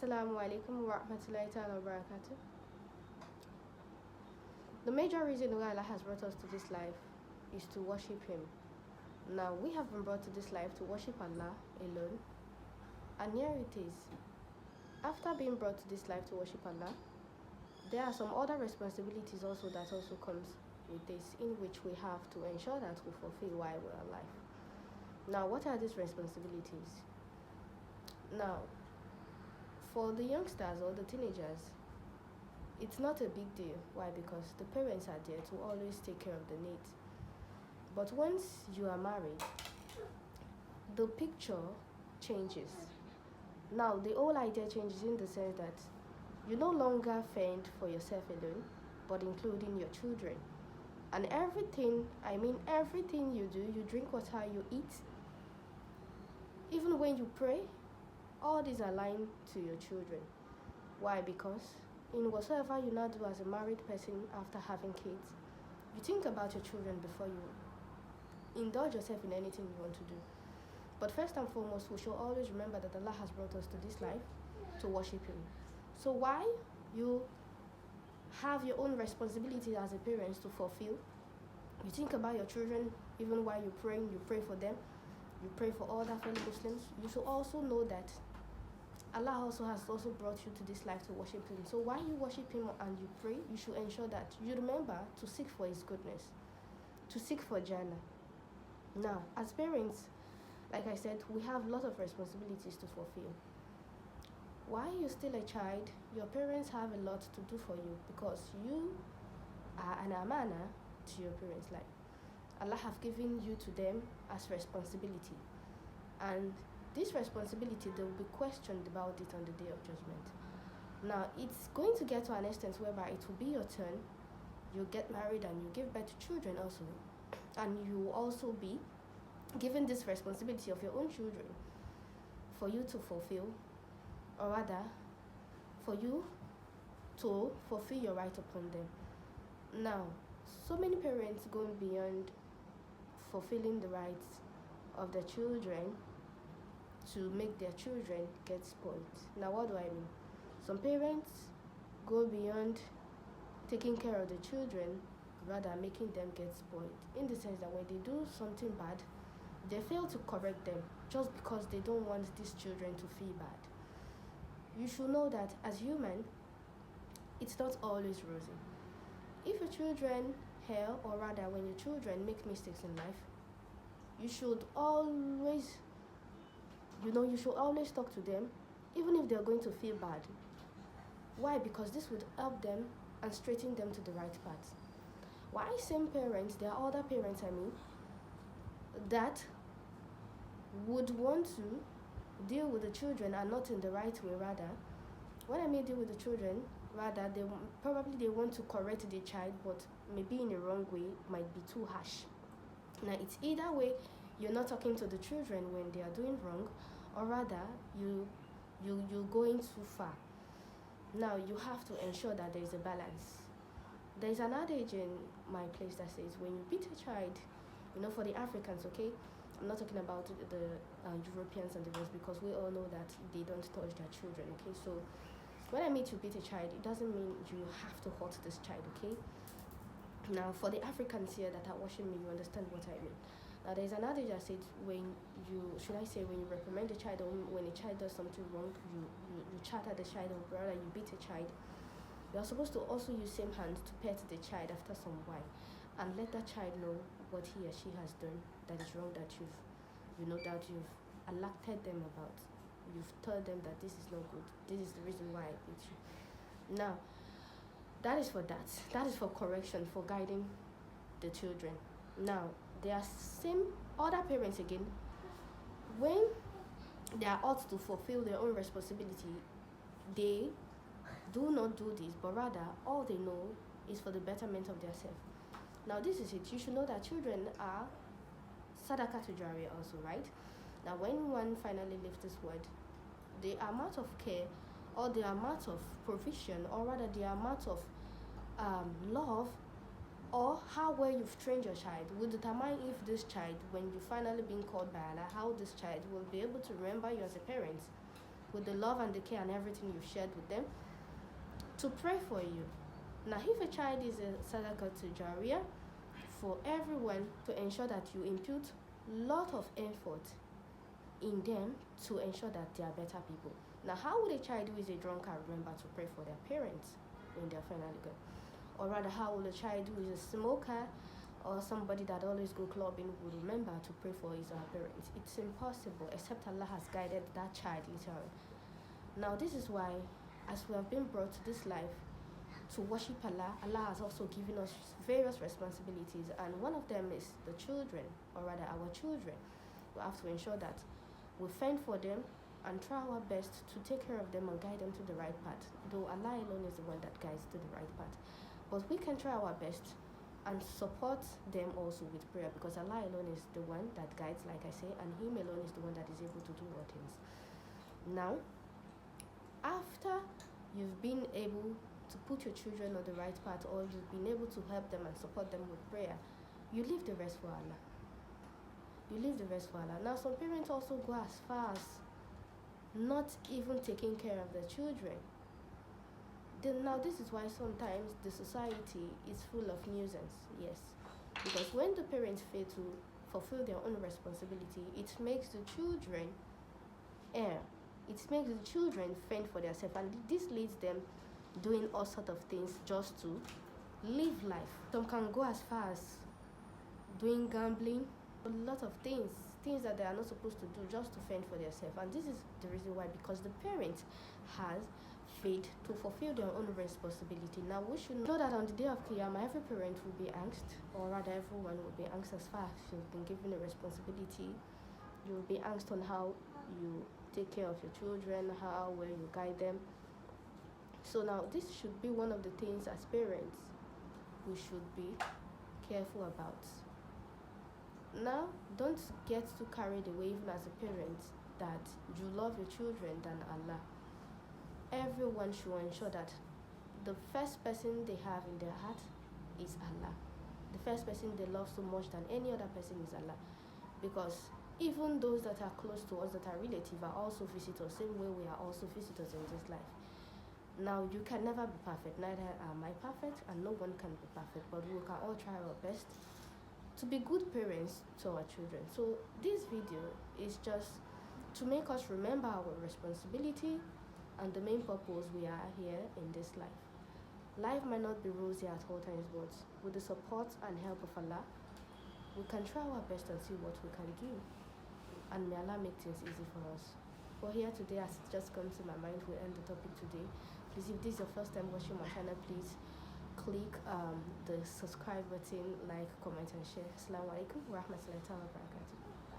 Assalamu alaikum wa rahmatullahi ta'ala wa barakatuh. The major reason why Allah has brought us to this life is to worship Him. Now, we have been brought to this life to worship Allah alone. And here it is. After being brought to this life to worship Allah, there are some other responsibilities also that also comes with this, in which we have to ensure that we fulfill while we are alive. Now, what are these responsibilities? Now, for the youngsters or the teenagers, it's not a big deal. Why? Because the parents are there to always take care of the needs. But once you are married, the picture changes. Now, the whole idea changes in the sense that you no longer fend for yourself alone, but including your children. And everything you do, you drink water, you eat, even when you pray, all these align to your children. Why? Because in whatsoever you now do as a married person after having kids, you think about your children before you indulge yourself in anything you want to do. But first and foremost, we should always remember that Allah has brought us to this life to worship Him. So while you have your own responsibility as a parent to fulfill, you think about your children. Even while you're praying, you pray for them, you pray for all the fellow Muslims. You should also know that Allah has also brought you to this life to worship Him. So while you worship Him and you pray, you should ensure that you remember to seek for His goodness, to seek for Jannah. Now, as parents, like I said, we have a lot of responsibilities to fulfill. While you're still a child, your parents have a lot to do for you, because you are an amana to your parents' life. Allah have given you to them as responsibility. And this responsibility, they will be questioned about it on the Day of Judgment. Now, it's going to get to an extent whereby it will be your turn. You get married and you give birth to children also. And you will also be given this responsibility of your own children for you to fulfill, or rather, for you to fulfill your right upon them. Now, so many parents going beyond fulfilling the rights of their children to make their children get spoiled. Now, what do I mean? Some parents go beyond taking care of the children, rather making them get spoiled, in the sense that when they do something bad, they fail to correct them just because they don't want these children to feel bad. You should know that as human, it's not always rosy. If your children fail, or rather when your children make mistakes in life, you should always talk to them, even if they're going to feel bad. Why? Because this would help them and straighten them to the right path. Why same parents, there are other parents that would want to deal with the children and not in the right way. Rather, when I mean deal with the children, rather they want to correct the child, but maybe in the wrong way, might be too harsh. Now, it's either way, you're not talking to the children when they are doing wrong, or rather you're going too far. Now, you have to ensure that there is a balance. There is an adage in my place that says, when you beat a child, for the Africans, okay, I'm not talking about the Europeans and the rest, because we all know that they don't touch their children, okay? So when I mean to beat a child, it doesn't mean you have to hurt this child, okay? Now, for the Africans here that are watching me, you understand what I mean. Now, there's an adage that says, when you reprimand a child, or when a child does something wrong, you chatter the child, or rather you beat a child, you are supposed to also use same hand to pet the child after some while, and let that child know what he or she has done that is wrong, that you've alerted them about. You've told them that this is not good. This is the reason why I beat you. Now, that is for that. That is for correction, for guiding the children. Now, there are same other parents again, when they are ought to fulfill their own responsibility, they do not do this, but rather all they know is for the betterment of their self. Now, this is it. You should know that children are sadaqah to jariyah also, right? Now, when one finally leaves this world, the amount of care, or the amount of provision, or rather the amount of love, or how well you've trained your child will determine if this child, when you finally being called by Allah, how this child will be able to remember you as a parent. with the love and the care and everything you've shared with them, to pray for you. Now, if a child is a sadaqah to Jariyah, for everyone to ensure that you impute lot of effort in them to ensure that they are better people. Now, how would a child who is a drunkard remember to pray for their parents when they're finally gone? Or rather, how will a child who is a smoker or somebody that always go clubbing would remember to pray for his or her parents? It's impossible, except Allah has guided that child literally. Now, this is why, as we have been brought to this life to worship Allah, Allah has also given us various responsibilities, and one of them is the children, or rather our children. We have to ensure that we fend for them and try our best to take care of them and guide them to the right path, though Allah alone is the one that guides to the right path. But we can try our best and support them also with prayer, because Allah alone is the one that guides, like I say, and Him alone is the one that is able to do all things. Now, after you've been able to put your children on the right path, or you've been able to help them and support them with prayer, you leave the rest for Allah. You leave the rest for Allah. Now, some parents also go as far as not even taking care of their children. Now, this is why sometimes the society is full of nuisance. Yes, because when the parents fail to fulfill their own responsibility, it makes the children err. It makes the children fend for themselves, and this leads them doing all sorts of things just to live life. Some can go as far as doing gambling, a lot of things that they are not supposed to do just to fend for themselves. And this is the reason why, because the parent has failed to fulfill their own responsibility. Now, we should know that on the day of Qiyamah, every parent will be angst, or rather everyone will be angst as far as you've been given a responsibility. You will be angst on how you take care of your children, how well you guide them. So now, this should be one of the things as parents we should be careful about. Now, don't get too carried away, even as a parent, that you love your children than Allah. Everyone should ensure that the first person they have in their heart is Allah. The first person they love so much than any other person is Allah. Because even those that are close to us, that are relative, are also visitors, same way we are also visitors in this life. Now, you can never be perfect, neither am I perfect, and no one can be perfect, but we can all try our best to be good parents to our children. So this video is just to make us remember our responsibility and the main purpose we are here in this life. Life might not be rosy at all times, but with the support and help of Allah, we can try our best and see what we can do, and may Allah make things easy for us. For here today, as it just comes to my mind, we end the topic today. Please, if this is your first time watching my channel, please click the subscribe button, like, comment and share. Assalamu alaikum wa rahmatullahi wa barakatuh.